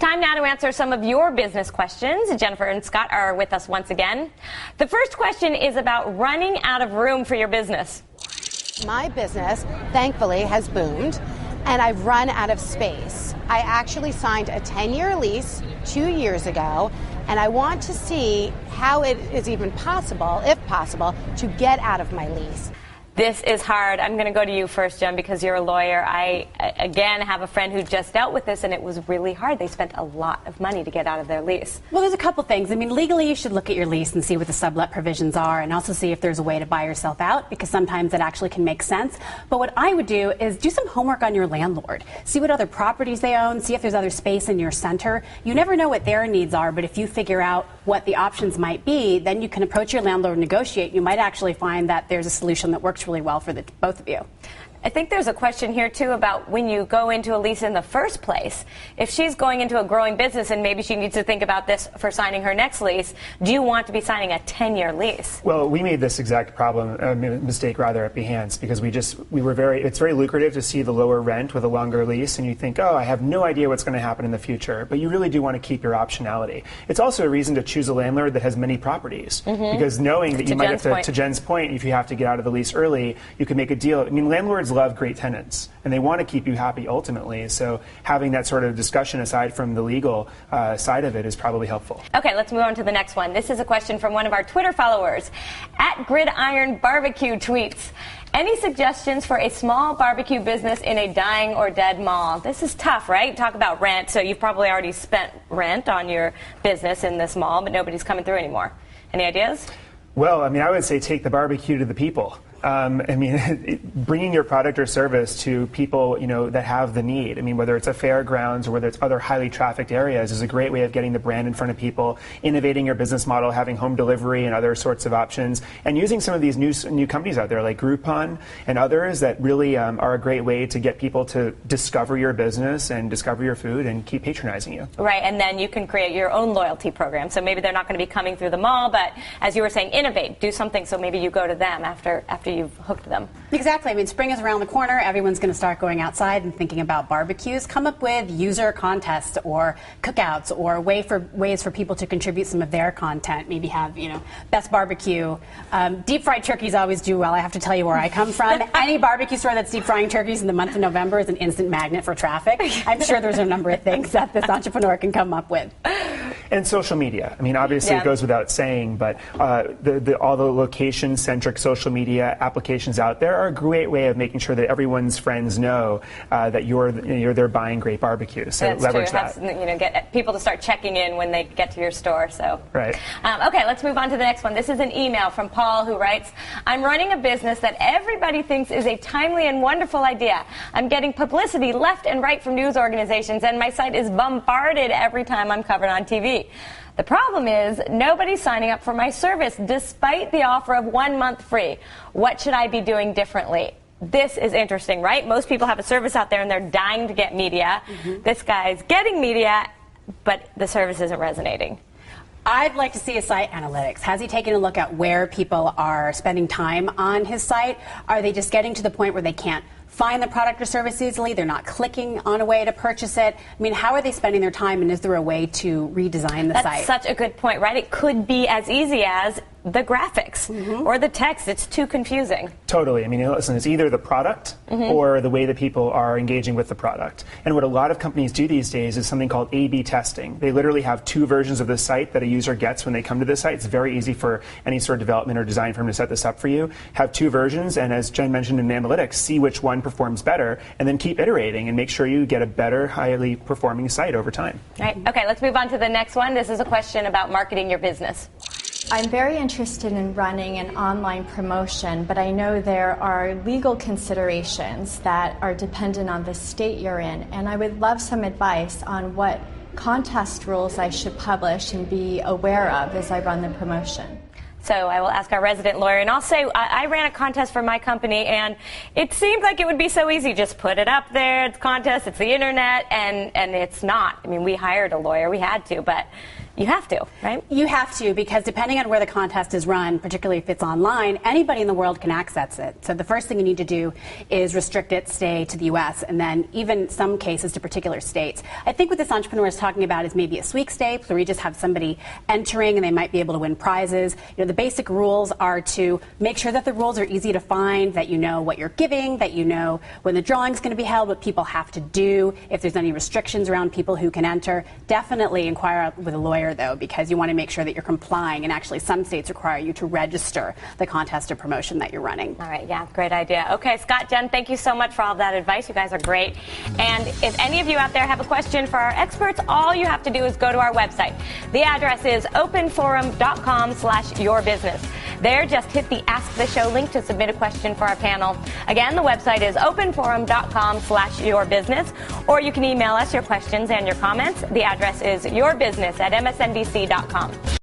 time now to answer some of your business questions. Jennifer and Scott are with us once again. The first question is about running out of room for your business. My business, thankfully, has boomed, and I've run out of space. I actually signed a 10-year lease 2 years ago, and I want to see how it is even possible, if possible, to get out of my lease. This is hard. I'm going to go to you first, Jen, because you're a lawyer. I, again, have a friend who just dealt with this, and it was really hard. They spent a lot of money to get out of their lease. Well, there's a couple things. I mean, legally, you should look at your lease and see what the sublet provisions are, and also see if there's a way to buy yourself out, because sometimes it actually can make sense. But what I would do is do some homework on your landlord. See what other properties they own. See if there's other space in your center. You never know what their needs are, but if you figure out what the options might be, then you can approach your landlord and negotiate. You might actually find that there's a solution that works really well for both of you. I think there's a question here, too, about when you go into a lease in the first place. If she's going into a growing business and maybe she needs to think about this for signing her next lease, do you want to be signing a 10-year lease? Well, we made this exact mistake rather at Behance, because it's very lucrative to see the lower rent with a longer lease, and you think, oh, I have no idea what's going to happen in the future. But you really do want to keep your optionality. It's also a reason to choose a landlord that has many properties, because knowing that you might have to Jen's point, if you have to get out of the lease early, you can make a deal. I mean, landlords love great tenants, and they want to keep you happy ultimately. So having that sort of discussion aside from the legal side of it is probably helpful. Okay, let's move on to the next one. This is a question from one of our Twitter followers. @Gridiron Barbecue tweets, any suggestions for a small barbecue business in a dying or dead mall? This is tough, right? Talk about rent. So you've probably already spent rent on your business in this mall, but nobody's coming through anymore. Any ideas? Well, I mean, I would say take the barbecue to the people. I mean, bringing your product or service to people, that have the need. I mean, whether it's a fairgrounds or whether it's other highly trafficked areas is a great way of getting the brand in front of people, innovating your business model, having home delivery and other sorts of options, and using some of these new companies out there like Groupon and others that really are a great way to get people to discover your business and discover your food and keep patronizing you. Right, and then you can create your own loyalty program. So maybe they're not going to be coming through the mall, but as you were saying, innovate, do something so maybe you go to them after you've hooked them. Exactly. I mean, spring is around the corner. Everyone's going to start going outside and thinking about barbecues. Come up with user contests or cookouts or ways for people to contribute some of their content. Maybe have, best barbecue. Deep fried turkeys always do well. I have to tell you where I come from. Any barbecue store that's deep frying turkeys in the month of November is an instant magnet for traffic. I'm sure there's a number of things that this entrepreneur can come up with. And social media. I mean, obviously it goes without saying, but all the location-centric social media applications out there are a great way of making sure that everyone's friends know that you're there buying great barbecue. So that's leverage true. that. Get people to start checking in when they get to your store. So right. Okay, let's move on to the next one. This is an email from Paul who writes, I'm running a business that everybody thinks is a timely and wonderful idea. I'm getting publicity left and right from news organizations, and my site is bombarded every time I'm covered on TV. The problem is nobody's signing up for my service despite the offer of 1 month free. What should I be doing differently? This is interesting, right? Most people have a service out there and they're dying to get media. This guy's getting media, but the service isn't resonating. I'd like to see his site analytics. Has he taken a look at where people are spending time on his site? Are they just getting to the point where they can't find the product or service easily? They're not clicking on a way to purchase it. I mean, how are they spending their time, and is there a way to redesign the site? That's such a good point, right? It could be as easy as the graphics or the text. It's too confusing. Totally. I mean, listen, it's either the product or the way that people are engaging with the product. And what a lot of companies do these days is something called A/B testing. They literally have two versions of the site that a user gets when they come to the site. It's very easy for any sort of development or design firm to set this up for you. Have two versions, and as Jen mentioned in analytics, see which one performs better, and then keep iterating and make sure you get a better, highly performing site over time. Right. Okay, let's move on to the next one. This is a question about marketing your business. I'm very interested in running an online promotion, but I know there are legal considerations that are dependent on the state you're in, and I would love some advice on what contest rules I should publish and be aware of as I run the promotion. So I will ask our resident lawyer, and I'll say I ran a contest for my company, and it seemed like it would be so easy. Just put it up there. It's a contest. It's the internet, and it's not. I mean, we hired a lawyer. We had to, but You have to, right? You have to, because depending on where the contest is run, particularly if it's online, anybody in the world can access it. So the first thing you need to do is restrict it, stay to the U.S., and then even some cases to particular states. I think what this entrepreneur is talking about is maybe a sweepstakes, where you just have somebody entering and they might be able to win prizes. The basic rules are to make sure that the rules are easy to find, that you know what you're giving, that you know when the drawing is going to be held, what people have to do, if there's any restrictions around people who can enter. Definitely inquire with a lawyer, though, because you want to make sure that you're complying, and actually some states require you to register the contest or promotion that you're running. All right, yeah, great idea. Okay, Scott, Jen, thank you so much for all of that advice. You guys are great. And if any of you out there have a question for our experts, all you have to do is go to our website. The address is openforum.com/yourbusiness. There, just hit the Ask the Show link to submit a question for our panel. Again, the website is openforum.com/yourbusiness, or you can email us your questions and your comments. The address is yourbusiness@msnbc.com.